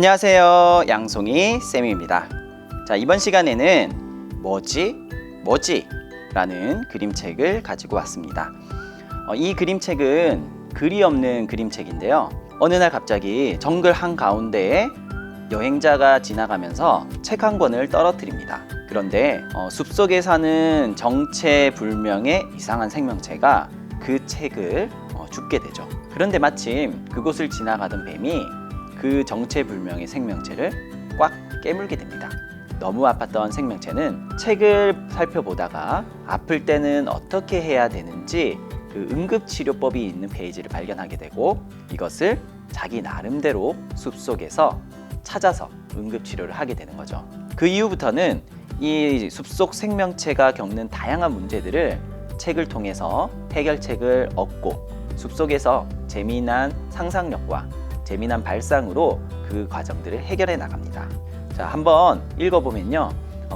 안녕하세요, 양송이 쌤입니다. 자, 이번 시간에는 뭐지 라는 그림책을 가지고 왔습니다. 이 그림책은 글이 없는 그림책인데요, 어느 날 갑자기 정글 한가운데에 여행자가 지나가면서 책 한 권을 떨어뜨립니다. 그런데 숲속에 사는 정체불명의 이상한 생명체가 그 책을 줍게 되죠. 그런데 마침 그곳을 지나가던 뱀이 그 정체불명의 생명체를 꽉 깨물게 됩니다. 너무 아팠던 생명체는 책을 살펴보다가 아플 때는 어떻게 해야 되는지 그 응급치료법이 있는 페이지를 발견하게 되고, 이것을 자기 나름대로 숲속에서 찾아서 응급치료를 하게 되는 거죠. 그 이후부터는 이 숲속 생명체가 겪는 다양한 문제들을 책을 통해서 해결책을 얻고, 숲속에서 재미난 상상력과 재미난 발상으로 그 과정들을 해결해 나갑니다. 자, 한번 읽어보면요,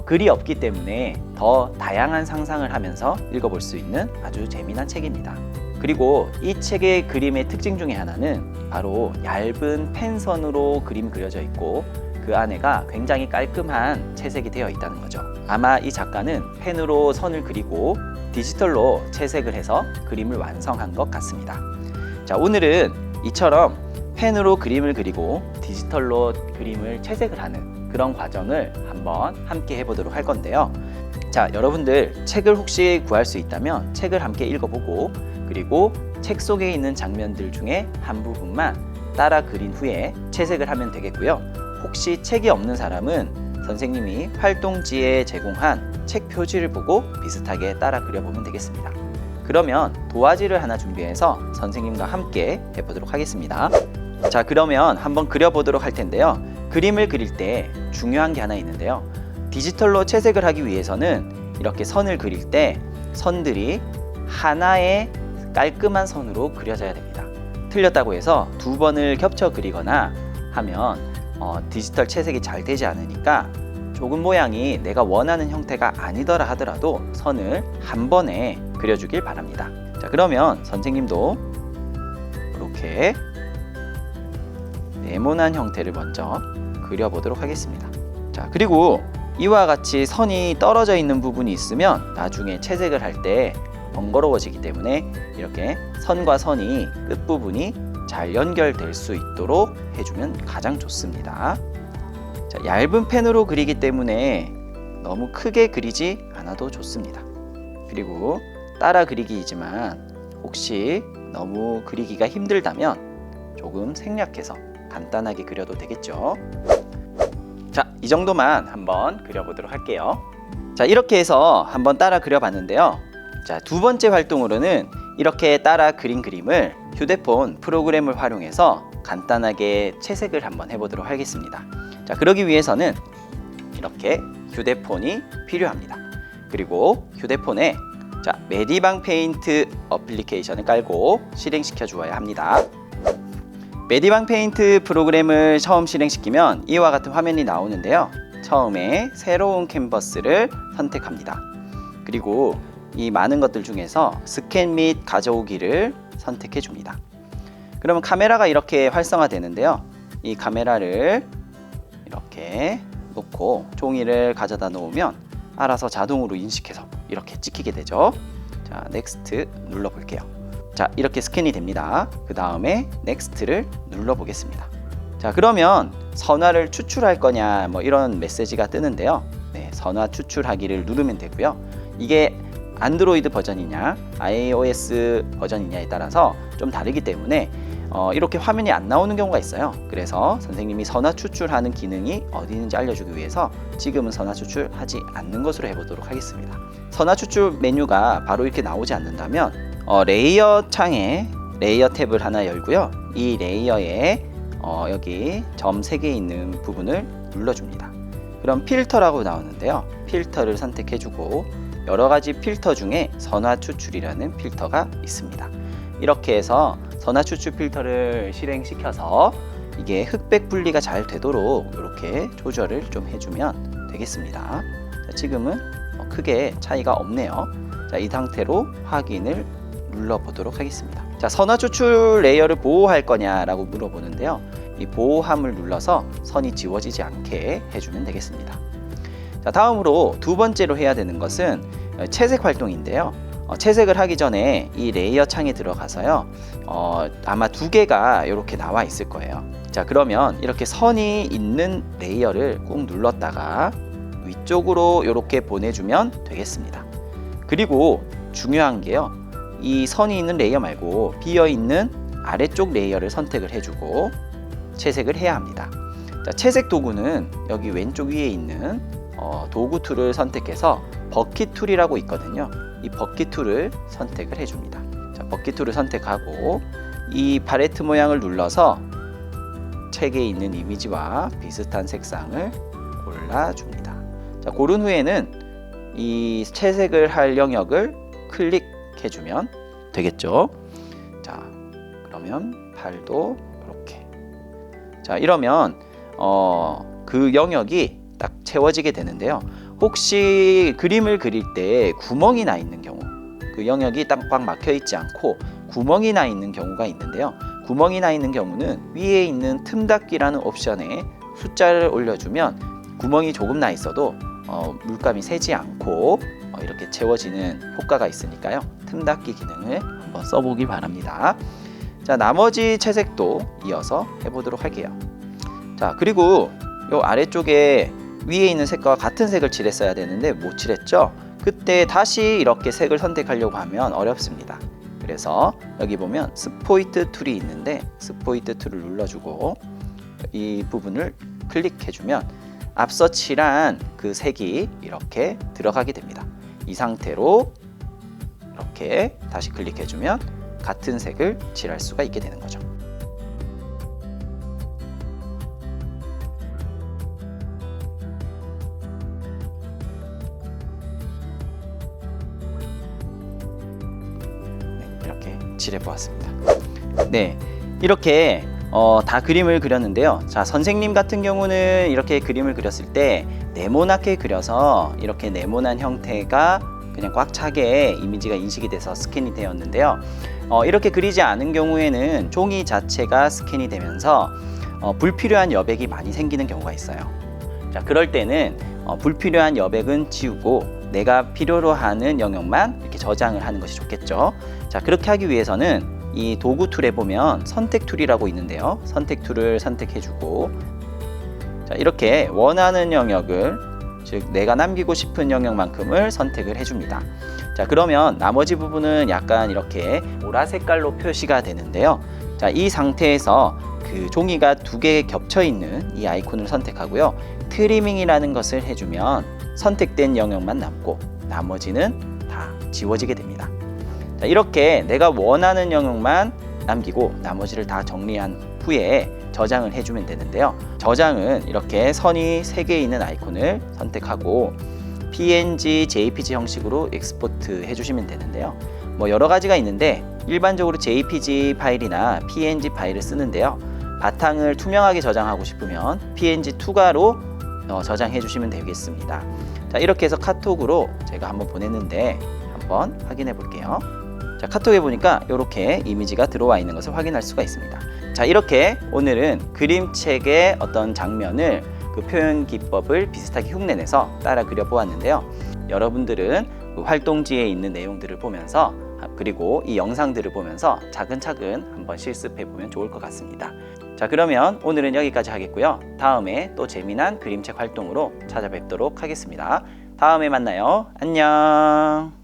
글이 없기 때문에 더 다양한 상상을 하면서 읽어볼 수 있는 아주 재미난 책입니다. 그리고 이 책의 그림의 특징 중에 하나는 바로 얇은 펜선으로 그림이 그려져 있고, 그 안에가 굉장히 깔끔한 채색이 되어 있다는 거죠. 아마 이 작가는 펜으로 선을 그리고 디지털로 채색을 해서 그림을 완성한 것 같습니다. 자, 오늘은 이처럼 펜으로 그림을 그리고 디지털로 그림을 채색을 하는 그런 과정을 한번 함께 해보도록 할 건데요. 자, 여러분들 책을 혹시 구할 수 있다면 책을 함께 읽어보고, 그리고 책 속에 있는 장면들 중에 한 부분만 따라 그린 후에 채색을 하면 되겠고요. 혹시 책이 없는 사람은 선생님이 활동지에 제공한 책 표지를 보고 비슷하게 따라 그려보면 되겠습니다. 그러면 도화지를 하나 준비해서 선생님과 함께 해보도록 하겠습니다. 자, 그러면 한번 그려보도록 할 텐데요. 그림을 그릴 때 중요한 게 하나 있는데요. 디지털로 채색을 하기 위해서는 이렇게 선을 그릴 때 선들이 하나의 깔끔한 선으로 그려져야 됩니다. 틀렸다고 해서 두 번을 겹쳐 그리거나 하면 디지털 채색이 잘 되지 않으니까 조금 모양이 내가 원하는 형태가 아니더라 하더라도 선을 한 번에 그려주길 바랍니다. 자, 그러면 선생님도 이렇게 네모난 형태를 먼저 그려보도록 하겠습니다. 자, 그리고 이와 같이 선이 떨어져 있는 부분이 있으면 나중에 채색을 할 때 번거로워지기 때문에 이렇게 선과 선이 끝부분이 잘 연결될 수 있도록 해주면 가장 좋습니다. 자, 얇은 펜으로 그리기 때문에 너무 크게 그리지 않아도 좋습니다. 그리고 따라 그리기이지만 혹시 너무 그리기가 힘들다면 조금 생략해서 간단하게 그려도 되겠죠. 자, 이 정도만 한번 그려보도록 할게요. 자, 이렇게 해서 한번 따라 그려봤는데요. 자, 두 번째 활동으로는 이렇게 따라 그린 그림을 휴대폰 프로그램을 활용해서 간단하게 채색을 한번 해보도록 하겠습니다. 자, 그러기 위해서는 이렇게 휴대폰이 필요합니다. 그리고 휴대폰에 메디방 페인트 어플리케이션을 깔고 실행시켜 주어야 합니다. 메디방 페인트 프로그램을 처음 실행시키면 이와 같은 화면이 나오는데요. 처음에 새로운 캔버스를 선택합니다. 그리고 이 많은 것들 중에서 스캔 및 가져오기를 선택해 줍니다. 그러면 카메라가 이렇게 활성화되는데요. 이 카메라를 이렇게 놓고 종이를 가져다 놓으면 알아서 자동으로 인식해서 이렇게 찍히게 되죠. 자, 넥스트 눌러 볼게요. 자, 이렇게 스캔이 됩니다. 그 다음에 넥스트를 눌러 보겠습니다. 자, 그러면 선화를 추출할 거냐 이런 메시지가 뜨는데요. 네, 선화 추출하기를 누르면 되고요. 이게 안드로이드 버전이냐 iOS 버전이냐에 따라서 좀 다르기 때문에 이렇게 화면이 안 나오는 경우가 있어요. 그래서 선생님이 선화 추출하는 기능이 어디 있는지 알려주기 위해서 지금은 선화 추출하지 않는 것으로 해보도록 하겠습니다. 선화 추출 메뉴가 바로 이렇게 나오지 않는다면 레이어 창에 레이어 탭을 하나 열고요. 이 레이어에 여기 점 3개 있는 부분을 눌러줍니다. 그럼 필터라고 나오는데요. 필터를 선택해주고 여러가지 필터 중에 선화 추출이라는 필터가 있습니다. 이렇게 해서 선화 추출 필터를 실행시켜서 이게 흑백 분리가 잘 되도록 이렇게 조절을 좀 해주면 되겠습니다. 자, 지금은 크게 차이가 없네요. 자, 이 상태로 확인을 눌러보도록 하겠습니다. 자, 선화 추출 레이어를 보호할 거냐라고 물어보는데요. 이 보호함을 눌러서 선이 지워지지 않게 해주면 되겠습니다. 자, 다음으로 두 번째로 해야 되는 것은 채색 활동인데요. 채색을 하기 전에 이 레이어 창에 들어가서요, 아마 두 개가 이렇게 나와 있을 거예요. 자, 그러면 이렇게 선이 있는 레이어를 꾹 눌렀다가 위쪽으로 이렇게 보내주면 되겠습니다. 그리고 중요한 게요, 이 선이 있는 레이어 말고 비어 있는 아래쪽 레이어를 선택을 해주고 채색을 해야 합니다. 자, 채색 도구는 여기 왼쪽 위에 있는 도구 툴을 선택해서 버킷 툴이라고 있거든요. 이 버킷 툴을 선택을 해줍니다. 자, 버킷 툴을 선택하고 이 팔레트 모양을 눌러서 책에 있는 이미지와 비슷한 색상을 골라줍니다. 자, 고른 후에는 이 채색을 할 영역을 클릭해주면 되겠죠. 자, 그러면 팔도 이렇게. 자, 이러면 그 영역이 딱 채워지게 되는데요. 혹시 그림을 그릴 때 구멍이 나 있는 경우, 그 영역이 딱 막혀 있지 않고 구멍이 나 있는 경우가 있는데요. 구멍이 나 있는 경우는 위에 있는 틈닫기라는 옵션에 숫자를 올려주면 구멍이 조금 나 있어도 물감이 새지 않고 이렇게 채워지는 효과가 있으니까요. 틈닫기 기능을 한번 써보기 바랍니다. 자, 나머지 채색도 이어서 해보도록 할게요. 자, 그리고 요 아래쪽에 위에 있는 색과 같은 색을 칠했어야 되는데 못 칠했죠? 그때 다시 이렇게 색을 선택하려고 하면 어렵습니다. 그래서 여기 보면 스포이트 툴이 있는데 스포이트 툴을 눌러주고 이 부분을 클릭해주면 앞서 칠한 그 색이 이렇게 들어가게 됩니다. 이 상태로 이렇게 다시 클릭해주면 같은 색을 칠할 수가 있게 되는 거죠. 이렇게 칠해 보았습니다. 네, 이렇게 다 그림을 그렸는데요. 자, 선생님 같은 경우는 이렇게 그림을 그렸을 때 네모나게 그려서 이렇게 네모난 형태가 그냥 꽉 차게 이미지가 인식이 돼서 스캔이 되었는데요. 이렇게 그리지 않은 경우에는 종이 자체가 스캔이 되면서 불필요한 여백이 많이 생기는 경우가 있어요. 자, 그럴 때는 불필요한 여백은 지우고 내가 필요로 하는 영역만 이렇게 저장을 하는 것이 좋겠죠. 자, 그렇게 하기 위해서는 이 도구 툴에 보면 선택 툴이라고 있는데요. 선택 툴을 선택해주고, 자, 이렇게 원하는 영역을, 즉 내가 남기고 싶은 영역만큼을 선택을 해줍니다. 자, 그러면 나머지 부분은 약간 이렇게 보라 색깔로 표시가 되는데요. 자, 이 상태에서 그 종이가 두 개 겹쳐 있는 이 아이콘을 선택하고요. 트리밍이라는 것을 해주면 선택된 영역만 남고 나머지는 다 지워지게 됩니다. 자, 이렇게 내가 원하는 영역만 남기고 나머지를 다 정리한 후에 저장을 해주면 되는데요. 저장은 이렇게 선이 3개 있는 아이콘을 선택하고 PNG, JPG 형식으로 익스포트 해주시면 되는데요. 뭐 여러 가지가 있는데 일반적으로 JPG 파일이나 PNG 파일을 쓰는데요. 바탕을 투명하게 저장하고 싶으면 PNG 투과로 저장해 주시면 되겠습니다. 자, 이렇게 해서 카톡으로 제가 한번 보냈는데 한번 확인해 볼게요. 자, 카톡에 보니까 이렇게 이미지가 들어와 있는 것을 확인할 수가 있습니다. 자, 이렇게 오늘은 그림책의 어떤 장면을 그 표현 기법을 비슷하게 흉내내서 따라 그려보았는데요. 여러분들은 그 활동지에 있는 내용들을 보면서 그리고 이 영상들을 보면서 차근차근 한번 실습해 보면 좋을 것 같습니다. 자, 그러면 오늘은 여기까지 하겠고요. 다음에 또 재미난 그림책 활동으로 찾아뵙도록 하겠습니다. 다음에 만나요. 안녕.